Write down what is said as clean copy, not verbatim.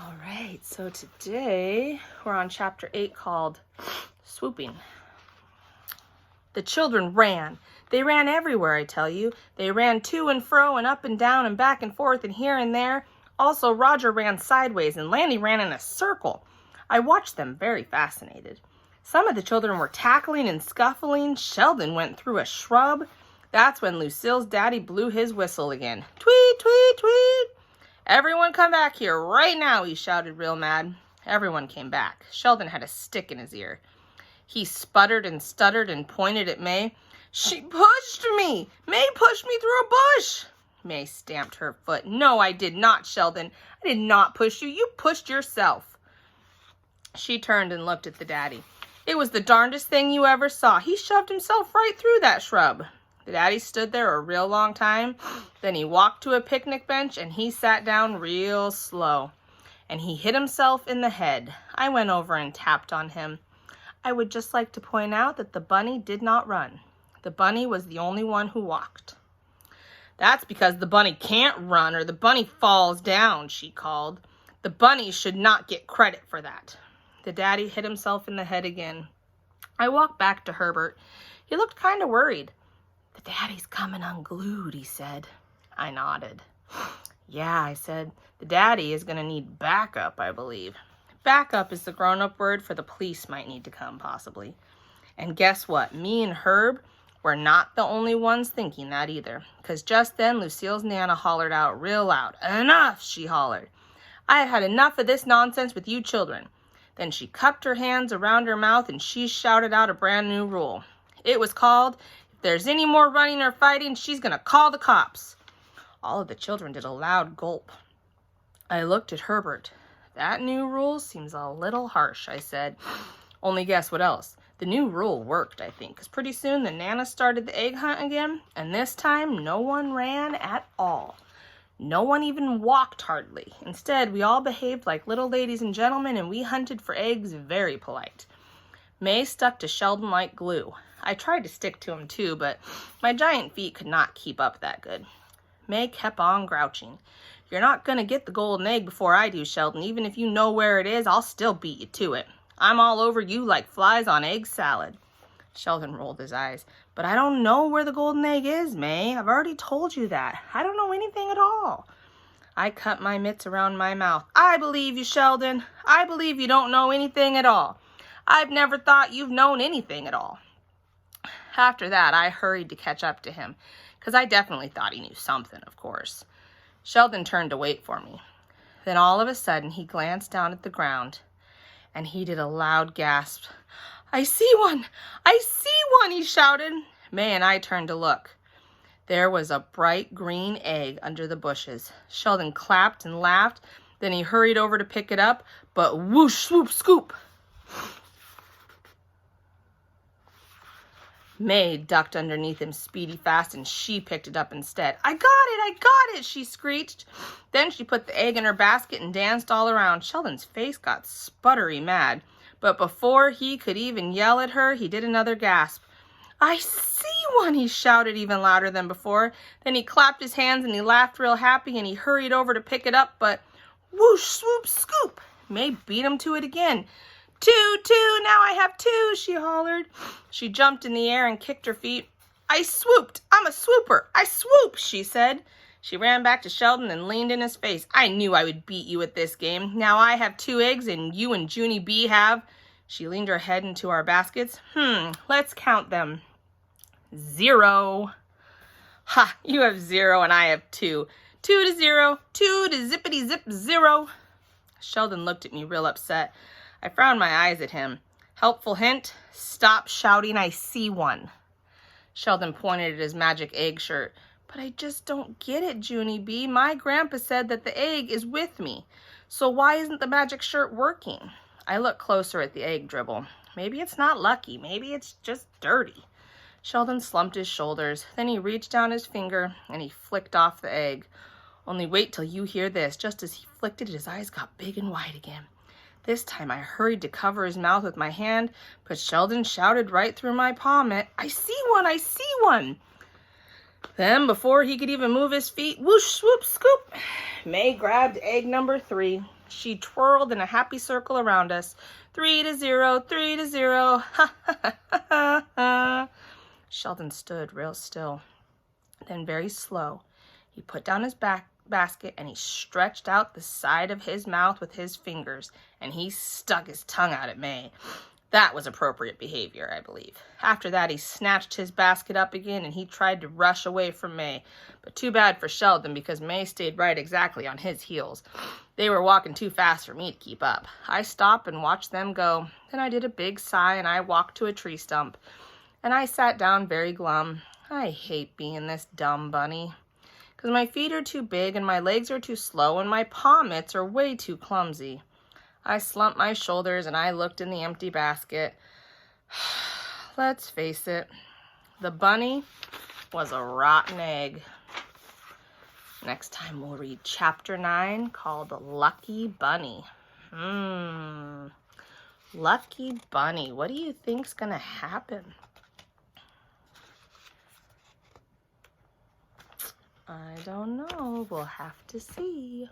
All right, so today we're on chapter 8 called Swooping. The children ran. They ran everywhere, I tell you. They ran to and fro and up and down and back and forth and here and there. Also, Roger ran sideways and Landy ran in a circle. I watched them, very fascinated. Some of the children were tackling and scuffling. Sheldon went through a shrub. That's when Lucille's daddy blew his whistle again. Tweet, tweet, tweet. Everyone come back here right now, he shouted real mad. Everyone came back. Sheldon had a stick in his ear. He sputtered and stuttered and pointed at May. She pushed me! May pushed me through a bush! May stamped her foot. No, I did not, Sheldon. I did not push you. You pushed yourself. She turned and looked at the daddy. It was the darndest thing you ever saw. He shoved himself right through that shrub. The daddy stood there a real long time. Then he walked to a picnic bench and he sat down real slow. And he hit himself in the head. I went over and tapped on him. I would just like to point out that the bunny did not run. The bunny was the only one who walked. That's because the bunny can't run or the bunny falls down, she called. The bunny should not get credit for that. The daddy hit himself in the head again. I walked back to Herbert. He looked kind of worried. The daddy's coming unglued, he said. I nodded. Yeah, I said, the daddy is going to need backup, I believe. Backup is the grown-up word for the police might need to come, possibly. And guess what? Me and Herb were not the only ones thinking that either. Because just then, Lucille's Nana hollered out real loud. Enough, she hollered. I have had enough of this nonsense with you children. Then she cupped her hands around her mouth and she shouted out a brand new rule. It was called, if there's any more running or fighting, she's going to call the cops. All of the children did a loud gulp. I looked at Herbert. That new rule seems a little harsh, I said. Only guess what else? The new rule worked, I think, because pretty soon the Nana started the egg hunt again, and this time no one ran at all. No one even walked hardly. Instead, we all behaved like little ladies and gentlemen, and we hunted for eggs very polite. May stuck to Sheldon like glue. I tried to stick to him too, but my giant feet could not keep up that good. May kept on grouching. You're not going to get the golden egg before I do, Sheldon. Even if you know where it is, I'll still beat you to it. I'm all over you like flies on egg salad. Sheldon rolled his eyes. But I don't know where the golden egg is, May. I've already told you that. I don't know anything at all. I cut my mitts around my mouth. I believe you, Sheldon. I believe you don't know anything at all. I've never thought you've known anything at all. After that, I hurried to catch up to him, because I definitely thought he knew something, of course. Sheldon turned to wait for me. Then all of a sudden, he glanced down at the ground, and he did a loud gasp. I see one! I see one! He shouted. May and I turned to look. There was a bright green egg under the bushes. Sheldon clapped and laughed. Then he hurried over to pick it up, but whoosh, swoop, scoop! May ducked underneath him speedy fast, and she picked it up instead. I got it, she screeched. Then she put the egg in her basket and danced all around. Sheldon's face got sputtery mad, but before he could even yell at her, he did another gasp. I see one, he shouted even louder than before. Then he clapped his hands and he laughed real happy and he hurried over to pick it up, but whoosh, swoop, scoop. May beat him to it again. Two, now I have two, she hollered. She jumped in the air and kicked her feet. I swooped, I'm a swooper, I swoop, she said. She ran back to Sheldon and leaned in his face. I knew I would beat you at this game. Now I have 2 eggs and you and Junie B have. She leaned her head into our baskets. Let's count them. 0. Ha, you have 0 and I have 2. 2 to 0, 2 to zippity zip 0. Sheldon looked at me real upset. I frowned my eyes at him. Helpful hint, stop shouting, I see one. Sheldon pointed at his magic egg shirt. But I just don't get it, Junie B. My grandpa said that the egg is with me. So why isn't the magic shirt working? I looked closer at the egg dribble. Maybe it's not lucky. Maybe it's just dirty. Sheldon slumped his shoulders. Then he reached down his finger and he flicked off the egg. Only wait till you hear this. Just as he flicked it, his eyes got big and wide again. This time I hurried to cover his mouth with my hand, but Sheldon shouted right through my palm, I see one, I see one. Then, before he could even move his feet, whoosh, swoop, scoop, May grabbed egg number 3. She twirled in a happy circle around us. 3-0, 3-0. Ha ha ha ha ha. Sheldon stood real still. Then very slow, he put down his basket and he stretched out the side of his mouth with his fingers, and he stuck his tongue out at May. That was appropriate behavior, I believe. After that, he snatched his basket up again and he tried to rush away from May. But too bad for Sheldon, because May stayed right exactly on his heels. They were walking too fast for me to keep up. I stopped and watched them go. Then I did a big sigh and I walked to a tree stump. And I sat down very glum. I hate being this dumb bunny, because my feet are too big and my legs are too slow and my paw mitts are way too clumsy. I slumped my shoulders and I looked in the empty basket. Let's face it, the bunny was a rotten egg. Next time we'll read chapter 9 called Lucky Bunny. Lucky Bunny. What do you think's gonna happen? I don't know. We'll have to see.